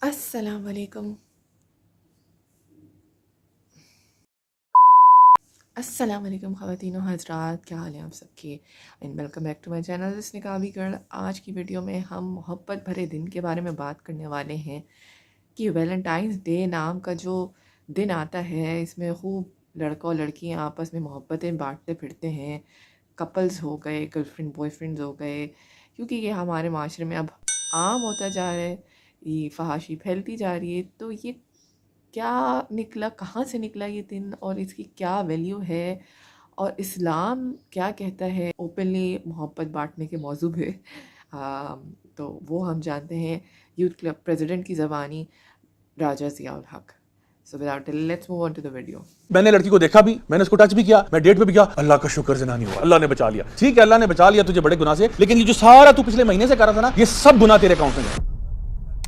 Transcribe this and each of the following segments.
السلام علیکم خواتین و حضرات، کیا حال ہیں آپ سب کے؟ And welcome back to my channel this Niqabi girl. آج کی ویڈیو میں ہم محبت بھرے دن کے بارے میں بات کرنے والے ہیں کہ ویلنٹائنس ڈے نام کا جو دن آتا ہے، اس میں خوب لڑکا اور لڑکیاں آپس میں محبتیں بانٹتے پھرتے ہیں، کپلز ہو گئے، girl friend boy friends who گئے، کیونکہ یہ ہمارے معاشرے میں اب عام ہوتا جا رہا ہے، یہ فحاشی پھیلتی جا رہی ہے۔ تو یہ کیا نکلا، کہاں سے نکلا یہ دن، اور اس کی کیا ویلیو ہے، اور اسلام کیا کہتا ہے اوپنلی محبت بانٹنے کے موضوع پہ، تو وہ ہم جانتے ہیں یوتھ کلب پریزیڈنٹ کی زبانی راجہ ضیاء الحق۔ So without delay, let's move on to the video. میں نے لڑکی کو دیکھا بھی، میں نے اس کو ٹچ بھی کیا، میں ڈیٹ پہ بھی گیا، اللہ کا شکر زنا نہیں ہوا، اللہ نے بچا لیا۔ ٹھیک ہے، اللہ نے بچا لیا تجھے بڑے گناہ سے، لیکن یہ جو سارا تو پچھلے مہینے سے کر رہا تھا نا، یہ سب گناہ تیرے اکاؤنٹ میں ہے۔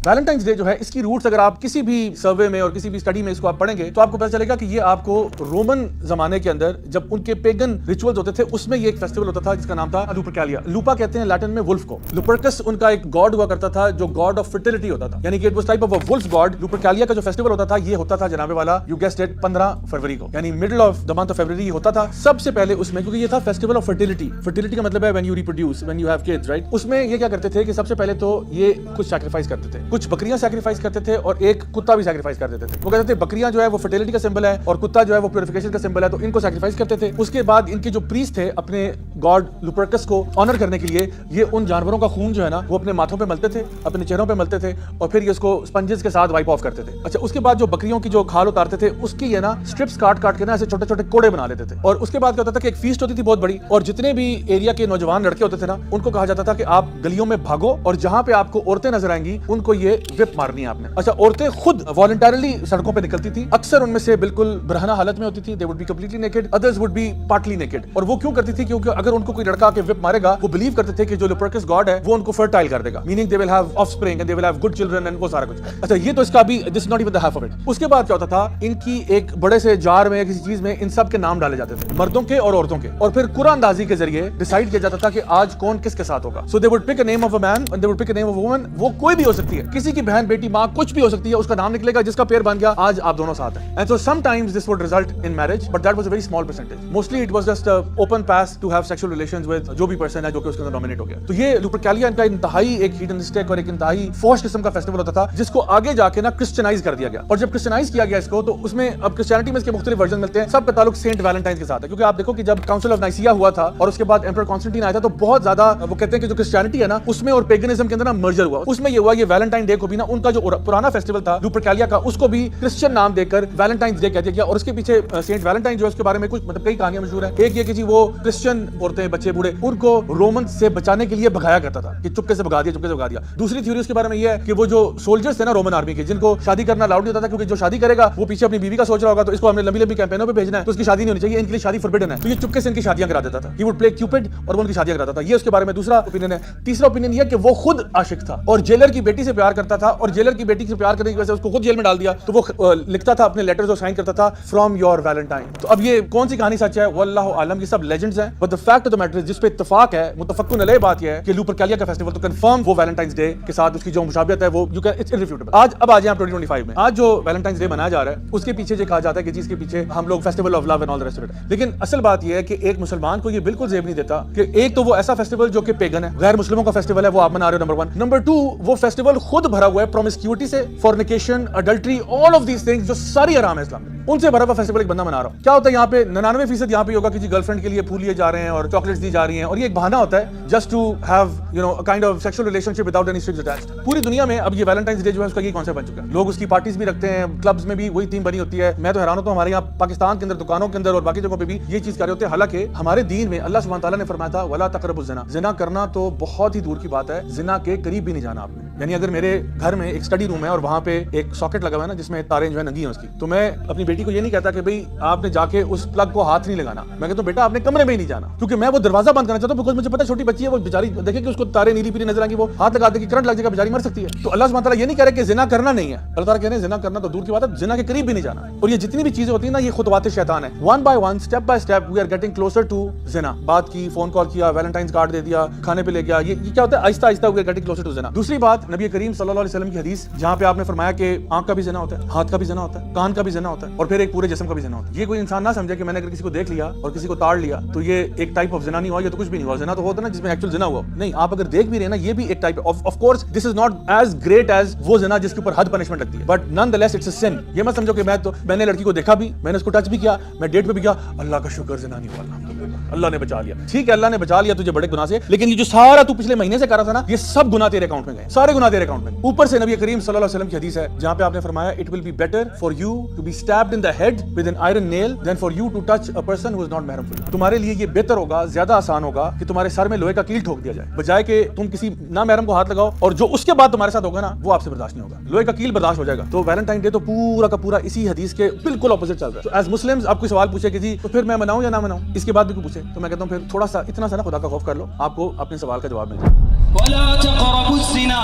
ویلنٹائنس ڈے جو ہے، اس کی روٹس اگر آپ کسی بھی سروے میں اور کسی بھی اسٹڈی میں اس کو آپ پڑھیں گے تو آپ کو پتہ چلے گا کہ یہ آپ کو رومن زمانے کے اندر جب ان کے پیگن ریچولز ہوتے تھے، اس میں یہ ایک فیسٹیول ہوتا تھا جس کا نام تھا لوپرکیلیا۔ لوپا کہتے ہیں لیٹن میں ولف کو، لوپرکس ان کا ایک گاڈ ہوا کرتا تھا جو گاڈ آف فرٹیلٹی ہوتا تھا، یعنی کہ it was type of a wolf god. Lupercalia کا جو فیسٹیول ہوتا تھا یہ ہوتا تھا جناب والا، یو گیسڈ اٹ، 15 فروری کو، یعنی middle of the month of فروری ہوتا تھا سب سے پہلے اس میں، کیونکہ یہ تھا فیسٹیول آف فرٹیلٹی۔ فرٹیلٹی کا مطلب ہے when you reproduce, when you have kids, right؟ اس میں یہ کیا کرتے تھے کہ سب سے پہلے تو یہ کچھ سیکریفائس کرتے تھے، کچھ بکریاں سیکریفائس کرتے تھے اور ایک کتا بھی سیکریفائس کر دیتے تھے۔ وہ کہتے تھے بکریاں جو ہے وہ فرٹیلٹی کا سمبل ہے اور کتا جو ہے وہ پیوریفیکیشن کا سمبل ہے، تو ان کو سیکریفائس کرتے تھے۔ اس کے بعد ان کے جو پریسٹ تھے اپنے گاڈ لوپرکس کو آنر کرنے کے لیے، یہ ان جانوروں کا خون جو ہے نا وہ اپنے ماتھوں پہ ملتے تھے، اپنے چہروں پہ ملتے تھے، اور پھر یہ اس کو اسپنجز کے ساتھ وائپ آف کرتے تھے۔ اچھا، اس کے بعد جو بکریوں کی جو کھال اتارتے تھے اس کی یہ نا اسٹرپس کاٹ کاٹ کے نا ایسے چھوٹے چھوٹے کوڑے بنا لیتے تھے، اور اس کے بعد کیا ہوتا تھا کہ ایک فیسٹ ہوتی تھی بہت بڑی، اور جتنے بھی ایریا کے نوجوان لڑکے ہوتے تھے نا ان کو کہا جاتا تھا کہ آپ گلیوں میں بھاگو، اور جہاں پہ آپ کو عورتیں نظر آئیں گی ان کو یہ وپ مارنی ہے آپ نے۔ اچھا، عورتیں خود والنٹرلی سڑکوں پہ نکلتی تھی، اکثر ان میں سے بالکل برہنہ حالت میں ہوتی تھی، they would be completely naked, others would be partly naked۔ اور وہ کیوں کرتی تھی؟ کیونکہ اگر ان کو کوئی لڑکا کے وپ مارے گا، وہ بلیو کرتے تھے کہ جو لوپرکس گاڈ ہے وہ ان کو فرٹائل کر دے گا، meaning they will have offspring and they will have good children and وہ سارا کچھ۔ اچھا، یہ تو اس کا بھی this is not even the half of it۔ اس کے بعد کیا ہوتا تھا، ان کی ایک بڑے سے جار میں کسی چیز میں ان سب کے نام ڈالے جاتے تھے، مردوں کے اور عورتوں کے، اور پھر قرآن اندازی کے ذریعے ڈیسائیڈ کیا جاتا تھا کہ آج کون کس کے ساتھ ہوگا۔ so they would pick a name of a man and they would pick a name of a woman۔ وہ کوئی بھی ہو سکتی ہے، کسی کی بہن بیٹی ماں کچھ بھی ہو سکتی ہے، اس کا نام نکلے گا جس کا پیر بن گیا آج آپ دونوں ساتھ ہیں۔ And so sometimes this would result in marriage, but that was a very small percentage. Mostly it was just a open pass to have sexual relations with جو بھی پرسن ہے جو کہ اس کے اندر nominate ہو گیا۔ تو یہ لوپرکیلیا ان کا انتہائی ایک ہیڈنسٹک اور ایک انتہائی فوش قسم کا فیسٹیول ہوتا تھا، جس کو آگے جا کے نا کرسچنائز کر دیا گیا، اور جب کرسچنائز کیا گیا اس کو تو اس میں اب کرسچینٹی میں اس کے مختلف ورژن ملتے ہیں، سب کا تعلق سینٹ ویلنٹائن کے ساتھ ہے۔ کیونکہ آپ دیکھو کہ جب کاؤنسل آف نائسیا ہوا تھا اور اس کے بعد ایمپرر کانسٹنٹین آیا تھا تو بہت زیادہ وہ کہتے ہیں کہ جو کرسچینٹی ہے نا اس میں اور پیگنزم کے اندر نا مرجر ہوا، اس میں یہ ہوا یہ ویلنٹائن ڈے کو بھی نا ان کا جو پرانا فیسٹیول تھا لوپرکیلیا کا اس کو بھی کرسچن نام دے کر ویلنٹائنز ڈے کہہ دیا گیا۔ اور اس کے پیچھے سینٹ ویلنٹائن جو ہے اس کے بارے میں کچھ کئی کہانیاں مشہور ہیں۔ ایک یہ کہ جی وہ کرسچن عورتیں بچے بوڑھے ان کو رومن سے بچانے کے لیے بھگایا کرتا تھا کہ چپکے سے بھگا دیا، چپکے سے بھگا دیا۔ دوسری تھیوری اس کے بارے میں یہ ہے کہ وہ جو سولجرز تھے نا رومن آرمی کے، جن کو شادی کرنا الاؤڈ نہیں ہوتا تھا کیونکہ جو شادی کرے گا وہ پیچھے اپنی بیوی کا سوچ رہا ہوگا، تو اس کو ہم نے لمبی لمبی کیمپینوں پہ بھیجنا ہے تو اس کی شادی نہیں ہونی چاہیے، ان کے لیے شادی فوربڈن ہے، تو یہ چپکے سے ان کی شادیاں کرا دیتا تھا۔ ہی وڈ پلے کیوپڈ اور وہ ان کی شادیاں کراتا تھا۔ یہ اس کے بارے میں دوسرا اوپینین ہے۔ تیسرا اوپینین یہ کہ وہ خود عاشق تھا اور جیلر کی بیٹی سے پیار کرتا تھا، اور جیلر کی بیٹی سے پیار کرنے کی وجہ سے اس کو خود جیل میں ڈال دیا، تو وہ لکھتا تھا اپنے لیٹرز اور سائن کرتا تھا فرام یور ویلنٹائن۔ تو اب یہ کون سی کہانی سچ ہے واللہ عالم، یہ سب لیجنڈز ہیں، but the fact of the matter جس پہ اتفاق ہے، متفقن علیہ بات یہ ہے کہ لوپرکیلیا کا فیسٹیول تو کنفرم وہ ویلنٹائنز ڈے کے ساتھ اس کی جو مشابہت ہے وہ اٹس انریفیوٹیبل۔ آج اب آ جائیں 2025 میں، آج جو ویلنٹائنز ڈے منایا جا رہا ہے اس کے پیچھے یہ کہا جاتا ہے کہ جس کے پیچھے ہم لوگ festival of love and all the rest of it, لیکن اصل بات یہ ہے کہ ایک مسلمان کو یہ بالکل زیب نہیں دیتا کہ ایک تو وہ ایسا فیسٹیول جو کہ پیگن ہے، غیر مسلموں کا فیسٹیول ہے، وہ آپ منا رہے ہو، نمبر 1۔ نمبر 2 وہ فیسٹیول خود بھرا ہوا ہے پرومسکیوٹی سے، fornication, adultery, all of these things جو ساری حرام ہے اسلام میں، ان سے بھرا ہوا فیسٹیول ایک بندہ منا رہا ہو۔ کیا ہوتا ہے یہاں پہ 99% یہاں پہ ہوگا کہ جی گرل فرینڈ کے لیے پھول لیے جا رہے ہیں اور چاکلیٹس دی جا رہی ہیں، اور یہ ایک بہانہ ہوتا ہے just to have you know kind of sexual relationship without any strings attached. پوری دنیا میں اب یہ ویلنٹائنز ڈے جو ہے اس کا یہ کانسیپٹ بن چکا ہے، لوگ اس کی پارٹیز بھی رکھتے ہیں، کلبز میں بھی وہی تھیم بنی ہوتی ہے۔ میں تو حیران ہوتا ہوں، ہمارے یہاں پاکستان کے اندر دکانوں کے اندر اور باقی جگہوں پہ بھی یہ چیز کر رہے ہوتے ہیں، حالانکہ ہمارے دین میں اللہ سبحانہ تعالیٰ نے فرمایا تھا ولا تقربوا الزنا، زنا کرنا تو بہت ہی دور کی بات ہے، زنا کے قریب بھی نہیں جانا آپ نے۔ یعنی اگر میرے گھر میں ایک اسٹڈی روم ہے اور وہاں پہ ایک ساکٹ لگا ہوا ہے نا جس میں تاریں جو ہے ننگی ہیں اس کی، تو میں اپنی بیٹی کو یہ نہیں کہتا کہ بھئی آپ نے جا کے اس پلگ کو ہاتھ نہیں لگانا, میں کہتا ہوں بیٹا آپ نے کمرے میں ہی نہیں جانا, کیونکہ میں وہ دروازہ بند کرنا چاہتا ہوں, بیکاز مجھے پتا چھوٹی بچی ہے, وہ بیچاری دیکھے کہ اس کو تارے نیلی پیلی نظر آئیں گی, وہ ہاتھ لگا دے کہ کرنٹ لگ جائے گا, بیچاری مر سکتی ہے. تو اللہ سبحانہ تعالیٰ یہ نہیں کہہ رہے کہ زنا کرنا نہیں ہے, اللہ تعالیٰ کہہ رہے ہیں زنا کرنا تو دور کی بات ہے, زنا کے قریب بھی نہیں جانا. اور یہ جتنی بھی چیزیں ہوتی ہیں نا, یہ خطوات شیطان ہے. One by one, step by step, we are getting closer to zina. بات کی, فون کال کیا, ویلنٹائنس کارڈ دے دیا, کھانے پہ لے گیا, یہ کیا ہوتا ہے, آہستہ آہستہ we are getting closer to zina. دوسری بات, نبی کریم صلی اللہ علیہ وسلم کی حدیث جہاں پہ آپ نے فرمایا کہ آنکھ کا بھی زنا ہوتا ہے, ہاتھ کا بھی زنا ہوتا ہے, کان کا بھی زنا ہوتا ہے, اور پھر ایک پورے جسم کا بھی زنا ہوتا ہے. یہ کوئی انسان نہ سمجھے کہ میں نے اگر کسی کو دیکھ لیا اور کسی کو تاڑ لیا تو یہ ایک ٹائپ آف زنا نہیں ہوا, یہ تو کچھ بھی نہیں ہوا. زنا تو ہوتا ہے نا جس میں ایکچوئل زنا ہوا. نہیں, آپ اگر دیکھ بھی رہے نا, یہ بھی ایک type of course this is not as great as وہ زنا جس کے اوپر حد پنشمنٹ لگتی ہے, but nonetheless it's a sin. یہ مت سمجھو کہ میں نے لڑکی کو دیکھا بھی, میں نے اس کو ٹچ بھی کیا, میں ڈیٹ پہ بھی گیا, اللہ کا شکر زنا نہیں ہوا, اللہ نے بچا لیا. ٹھیک ہے, اللہ نے بچا لیا تجھے بڑے گناہ سے, لیکن یہ جو سارا تو پچھلے مہینے سے کر رہا تھا نا, یہ سب گناہ تیرے اکاؤنٹ میں گئے, سارے گناہ تیرے اکاؤنٹ میں. اوپر سے نبی کریم صلی اللہ علیہ وسلم کی حدیث ہے جہاں پہ آپ نے فرمایا it will be better for you to be stabbed in the head with an iron nail than for you to touch a person who is not mahram for you. تمہارے لیے یہ بہتر ہوگا, زیادہ آسان ہوگا کہ تمہارے سر میں لوہے کا کیل ٹھوک دیا جائے, بجائے کہ تم کسی نامحرم کو ہاتھ لگاؤ اور جو اس کے بعد تمہارے ساتھ ہوگا نا وہ آپ سے برداشت نہیں ہوگا. لوہے کا کیل برداشت ہو جائے گا. تو ویلنٹائن ڈے تو پورا کا پورا اسی حدیث کے بالکل اپوزٹ چل رہا ہے. تو ایز مسلمز آپ کوئی سوال پوچھے کہ جی تو پھر میں مناؤں یا نہ مناؤں, اس کے بعد بھی کوئی پوچھے تو میں کہتا ہوں پھر تھوڑا سا اتنا سا نا خدا کا خوف کر لو, آپ کو اپنے سوال کا جواب مل جائے. ولا تقربوا الزنا.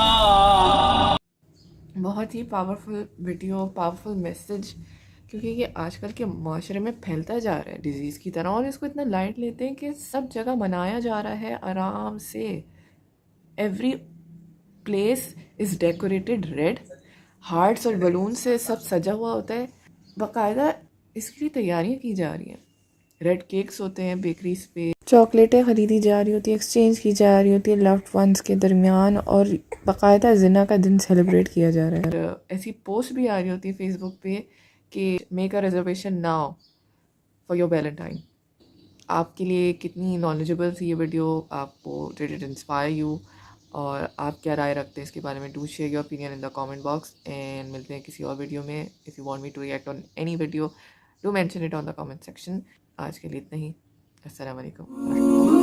بہت ہی پاورفل ویڈیو, پاورفل میسج, کیونکہ یہ آج کل کے معاشرے میں پھیلتا جا رہا ہے ڈیزیز کی طرح, اور اس کو اتنا لائٹ لیتے ہیں کہ سب جگہ منایا جا رہا ہے آرام سے. Every place is decorated red, hearts اور بلون سے سب سجا ہوا ہوتا ہے, باقاعدہ اس کی تیاریاں کی جا رہی ہیں. ریڈ کیکس ہوتے ہیں بیکریز پہ, چاکلیٹیں خریدی جا رہی ہوتی ہیں, ایکسچینج کی جا رہی ہوتی ہے لوڈ ونس کے درمیان, اور باقاعدہ زنا کا دن سیلیبریٹ کیا جا رہا ہے. ایسی پوسٹ بھی آ رہی ہوتی ہے فیس بک پہ کہ make a reservation now for your Valentine. آپ کے لیے کتنی نالجبل تھی یہ ویڈیو, آپ کو ڈیڈ اٹ انسپائر یو, اور آپ کیا رائے رکھتے ہیں اس کے بارے میں؟ Do share your opinion in the comment box, and ملتے ہیں کسی اور ویڈیو میں. If you want me to react on any video do mention it on the comment section. آج کے لیے اتنا ہی. السلام علیکم.